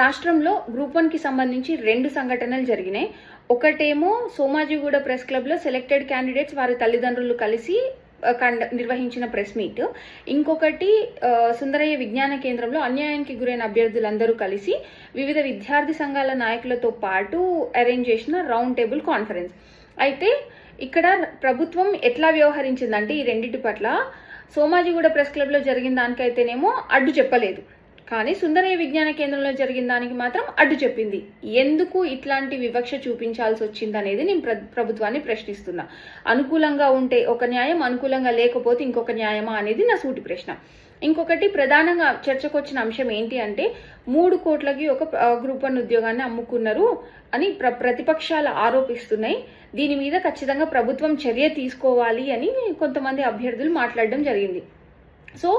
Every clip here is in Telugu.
రాష్ట్రంలో గ్రూప్ 1కి సంబంధించి 2 సంఘటనలు జరిగినాయి. ఒకటేమో సోమాజిగూడ ప్రెస్ క్లబ్లో సెలెక్టెడ్ క్యాండిడేట్స్ వారి తల్లిదండ్రులు కలిసి నిర్వహించిన ప్రెస్ మీట్. ఇంకొకటి సుందరయ్య విజ్ఞాన కేంద్రంలో అన్యాయానికి గురైన అభ్యర్థులందరూ కలిసి వివిధ విద్యార్థి సంఘాల నాయకులతో పాటు అరేంజ్ చేసిన రౌండ్ టేబుల్ కాన్ఫరెన్స్. అయితే ఇక్కడ ప్రభుత్వం ఎట్లా వ్యవహరించిందంటే ఈ రెండింటి పట్ల సోమాజిగూడ ప్రెస్ క్లబ్లో జరిగిన దానికైతేనేమో అడ్డు చెప్పలేదు, కానీ సుందరయ్య విజ్ఞాన కేంద్రంలో జరిగిన దానికి మాత్రం అడ్డు చెప్పింది. ఎందుకు ఇట్లాంటి వివక్ష చూపించాల్సి వచ్చింది అనేది నేను ప్రభుత్వాన్ని ప్రశ్నిస్తున్నా. అనుకూలంగా ఉంటే ఒక న్యాయం, అనుకూలంగా లేకపోతే ఇంకొక న్యాయమా అనేది నా సూటి ప్రశ్న. ఇంకొకటి ప్రధానంగా చర్చకు వచ్చిన అంశం ఏంటి అంటే 3 కోట్లకి ఒక గ్రూప్ 1 ఉద్యోగాన్ని అమ్ముకున్నారు అని ప్రతిపక్షాలు ఆరోపిస్తున్నాయి. దీని మీద ఖచ్చితంగా ప్రభుత్వం చర్య తీసుకోవాలి అని కొంతమంది అభ్యర్థులు మాట్లాడడం జరిగింది. సో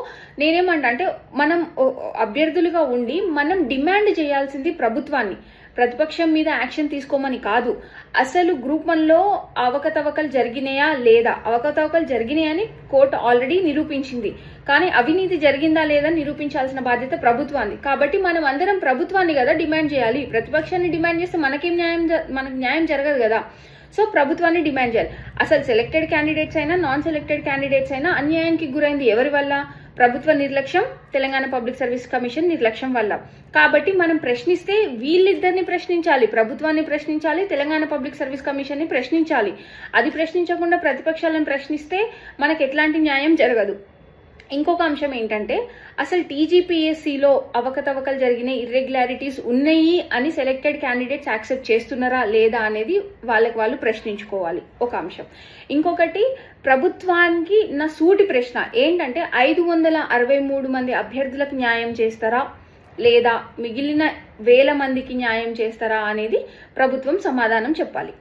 నేనేమంటా అంటే మనం అభ్యర్థులుగా ఉండి మనం డిమాండ్ చేయాల్సింది ప్రభుత్వాన్ని, ప్రతిపక్షం మీద యాక్షన్ తీసుకోమని కాదు. అసలు గ్రూప్ 1లో అవకతవకలు జరిగినాయా లేదా, అవకతవకలు జరిగినాయని కోర్టు ఆల్రెడీ నిరూపించింది, కానీ అవినీతి జరిగిందా లేదా నిరూపించాల్సిన బాధ్యత ప్రభుత్వాన్ని. కాబట్టి మనం అందరం ప్రభుత్వాన్ని కదా డిమాండ్ చేయాలి. ప్రతిపక్షాన్ని డిమాండ్ చేస్తే మనకు న్యాయం జరగదు కదా. సో ప్రభుత్వాన్ని డిమాండ్ చేయాలి. అసలు సెలెక్టెడ్ క్యాండిడేట్స్ అయినా నాన్ సెలెక్టెడ్ క్యాండిడేట్స్ అయినా అన్యాయానికి గురైంది ఎవరి వల్ల? ప్రభుత్వ నిర్లక్ష్యం, తెలంగాణ పబ్లిక్ సర్వీస్ కమిషన్ నిర్లక్ష్యం వల్ల. కాబట్టి మనం ప్రశ్నిస్తే వీళ్ళిద్దరిని ప్రశ్నించాలి, ప్రభుత్వాన్ని ప్రశ్నించాలి, తెలంగాణ పబ్లిక్ సర్వీస్ కమిషన్ని ప్రశ్నించాలి. అది ప్రశ్నించకుండా ప్రతిపక్షాలను ప్రశ్నిస్తే మనకు ఎట్లాంటి న్యాయం జరగదు. ఇంకొక అంశం ఏంటంటే అసలు టీజీపీఎస్సీలో అవకతవకలు జరిగిన ఇర్రెగ్యులారిటీస్ ఉన్నాయి అని సెలెక్టెడ్ క్యాండిడేట్స్ యాక్సెప్ట్ చేస్తున్నారా లేదా అనేది వాళ్ళు ప్రశ్నించుకోవాలి, ఒక అంశం. ఇంకొకటి ప్రభుత్వానికి నా సూటి ప్రశ్న ఏంటంటే 563 మంది అభ్యర్థులకు న్యాయం చేస్తారా లేదా మిగిలిన 1000 మందికి న్యాయం చేస్తారా అనేది ప్రభుత్వం సమాధానం చెప్పాలి.